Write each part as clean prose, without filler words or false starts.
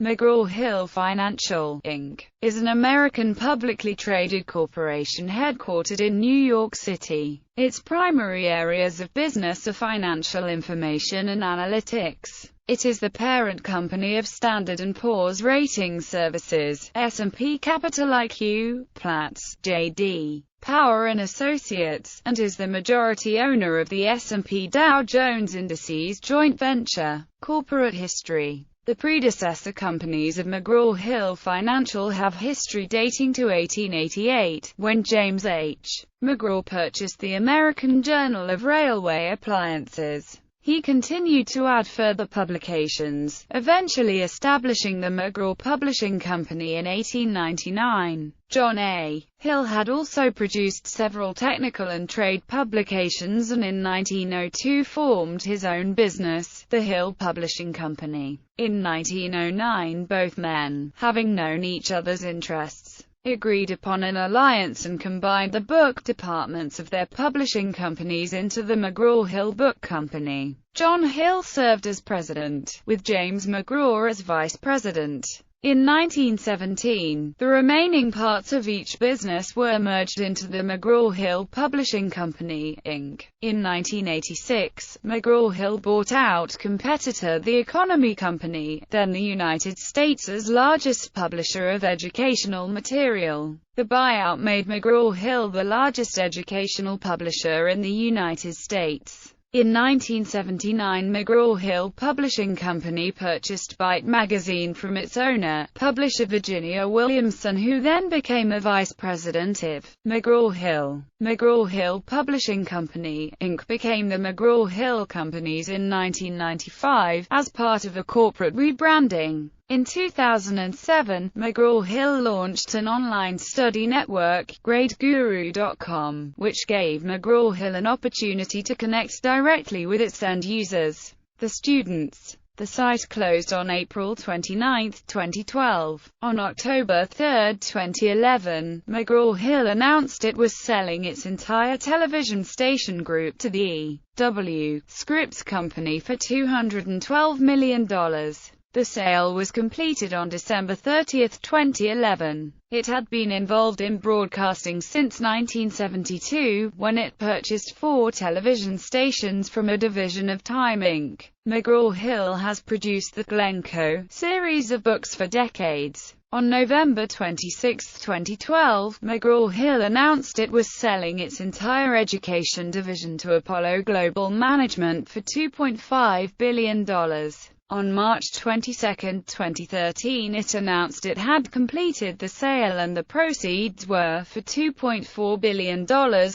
McGraw Hill Financial, Inc., is an American publicly traded corporation headquartered in New York City. Its primary areas of business are financial information and analytics. It is the parent company of Standard & Poor's Rating Services, S&P Capital IQ, Platts, J.D. Power and Associates, and is the majority owner of the S&P Dow Jones Indices joint venture. Corporate history. The predecessor companies of McGraw Hill Financial have history dating to 1888, when James H. McGraw purchased the American Journal of Railway Appliances. He continued to add further publications, eventually establishing the McGraw Publishing Company in 1899. John A. Hill had also produced several technical and trade publications and in 1902 formed his own business, the Hill Publishing Company. In 1909 both men, having known each other's interests, agreed upon an alliance and combined the book departments of their publishing companies into the McGraw Hill Book Company. John Hill served as president, with James McGraw as vice president. In 1917, the remaining parts of each business were merged into the McGraw Hill Publishing Company, Inc. In 1986, McGraw Hill bought out competitor The Economy Company, then the United States' largest publisher of educational material. The buyout made McGraw Hill the largest educational publisher in the United States. In 1979, McGraw Hill Publishing Company purchased Byte magazine from its owner, publisher Virginia Williamson, who then became a vice president of McGraw Hill. McGraw Hill Publishing Company, Inc. became the McGraw Hill Companies in 1995, as part of a corporate rebranding. In 2007, McGraw Hill launched an online study network, GradeGuru.com, which gave McGraw Hill an opportunity to connect directly with its end users, the students. The site closed on April 29, 2012. On October 3, 2011, McGraw Hill announced it was selling its entire television station group to the E.W. Scripps Company for $212 million. The sale was completed on December 30, 2011. It had been involved in broadcasting since 1972, when it purchased 4 television stations from a division of Time Inc. McGraw Hill has produced the Glencoe series of books for decades. On November 26, 2012, McGraw Hill announced it was selling its entire education division to Apollo Global Management for $2.5 billion. On March 22, 2013, it announced it had completed the sale and the proceeds were for $2.4 billion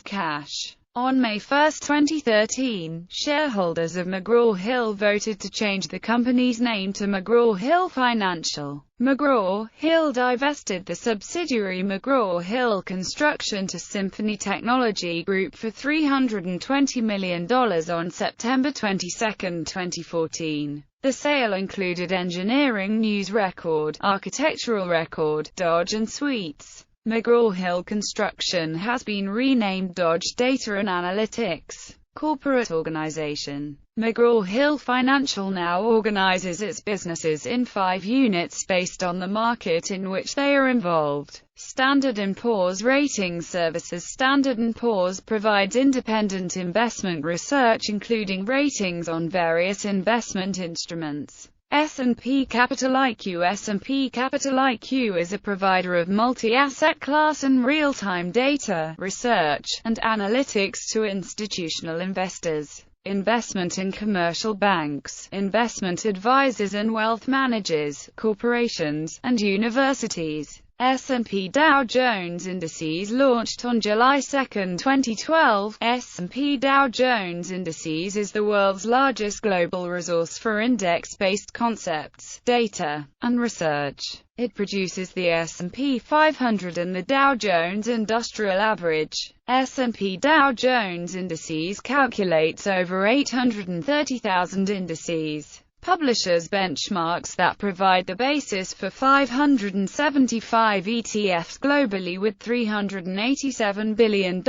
cash. On May 1, 2013, shareholders of McGraw Hill voted to change the company's name to McGraw Hill Financial. McGraw Hill divested the subsidiary McGraw Hill Construction to Symphony Technology Group for $320 million on September 22, 2014. The sale included Engineering News Record, Architectural Record, Dodge and Suites. McGraw Hill Construction has been renamed Dodge Data and Analytics. Corporate organization. McGraw Hill Financial now organizes its businesses in 5 units based on the market in which they are involved. Standard & Poor's Rating Services. Standard & Poor's provides independent investment research including ratings on various investment instruments. S&P Capital IQ. S&P Capital IQ is a provider of multi-asset class and real-time data, research, and analytics to institutional investors, investment in commercial banks, investment advisors and wealth managers, corporations, and universities. S&P Dow Jones Indices launched on July 2, 2012. S&P Dow Jones Indices is the world's largest global resource for index-based concepts, data, and research. It produces the S&P 500 and the Dow Jones Industrial Average. S&P Dow Jones Indices calculates over 830,000 indices. Publishes benchmarks that provide the basis for 575 ETFs globally with $387 billion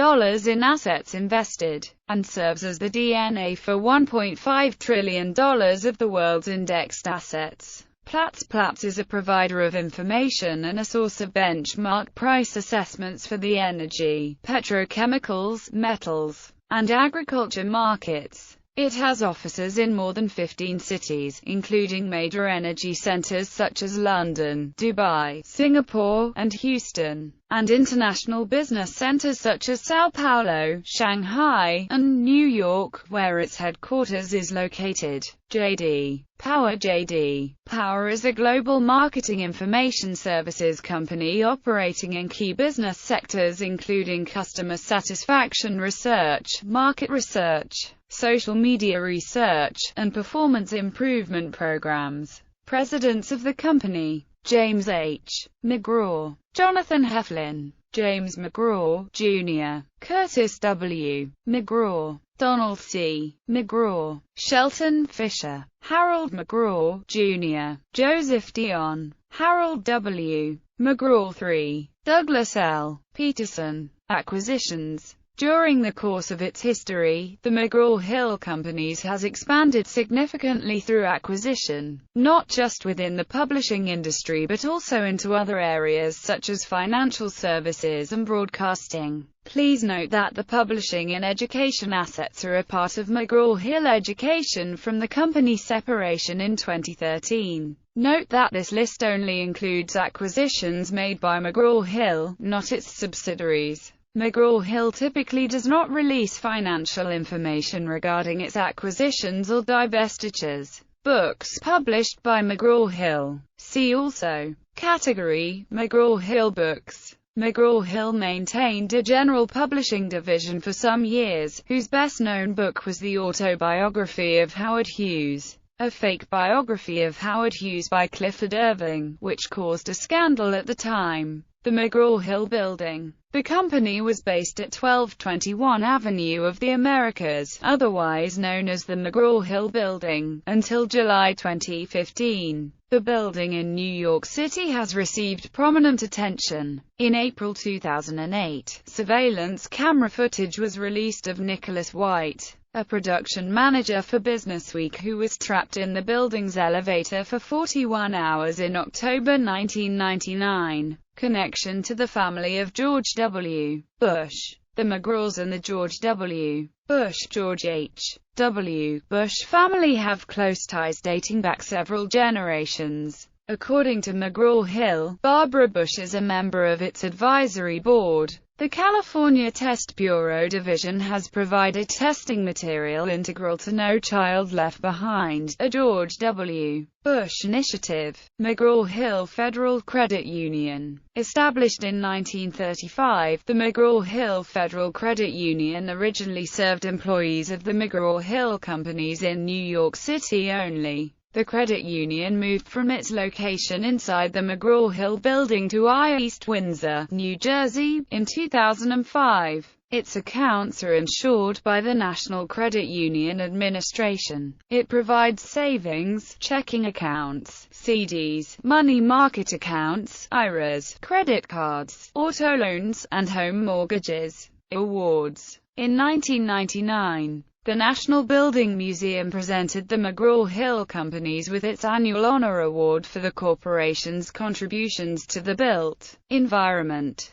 in assets invested, and serves as the DNA for $1.5 trillion of the world's indexed assets. Platts is a provider of information and a source of benchmark price assessments for the energy, petrochemicals, metals, and agriculture markets. It has offices in more than 15 cities, including major energy centers such as London, Dubai, Singapore, and Houston, and international business centers such as Sao Paulo, Shanghai, and New York, where its headquarters is located. J.D. Power is a global marketing information services company operating in key business sectors including customer satisfaction research, market research, social media research, and performance improvement programs. Presidents of the company: James H. McGraw, Jonathan Heflin, James McGraw, Jr., Curtis W. McGraw, Donald C. McGraw, Shelton Fisher, Harold McGraw, Jr., Joseph Dion, Harold W. McGraw III, Douglas L. Peterson. Acquisitions. During the course of its history, the McGraw Hill Companies has expanded significantly through acquisition, not just within the publishing industry but also into other areas such as financial services and broadcasting. Please note that the publishing and education assets are a part of McGraw Hill Education from the company separation in 2013. Note that this list only includes acquisitions made by McGraw Hill, not its subsidiaries. McGraw Hill typically does not release financial information regarding its acquisitions or divestitures. Books published by McGraw Hill. See also. Category: McGraw Hill Books. McGraw Hill maintained a general publishing division for some years, whose best-known book was the autobiography of Howard Hughes, a fake biography of Howard Hughes by Clifford Irving, which caused a scandal at the time. The McGraw Hill Building. The company was based at 1221 Avenue of the Americas, otherwise known as the McGraw Hill Building, until July 2015. The building in New York City has received prominent attention. In April 2008, surveillance camera footage was released of Nicholas White, a production manager for Businessweek who was trapped in the building's elevator for 41 hours in October 1999. Connection to the family of George W. Bush. The McGraws and the George W. George H. W. Bush family have close ties dating back several generations. According to McGraw Hill, Barbara Bush is a member of its advisory board. The California Test Bureau Division has provided testing material integral to No Child Left Behind, a George W. Bush initiative. McGraw Hill Federal Credit Union. Established in 1935, the McGraw Hill Federal Credit Union originally served employees of the McGraw Hill Companies in New York City only. The credit union moved from its location inside the McGraw Hill Building to I East Windsor, New Jersey, in 2005. Its accounts are insured by the National Credit Union Administration. It provides savings, checking accounts, CDs, money market accounts, IRAs, credit cards, auto loans, and home mortgages. Awards. In 1999, the National Building Museum presented the McGraw Hill Companies with its annual honor award for the corporation's contributions to the built environment.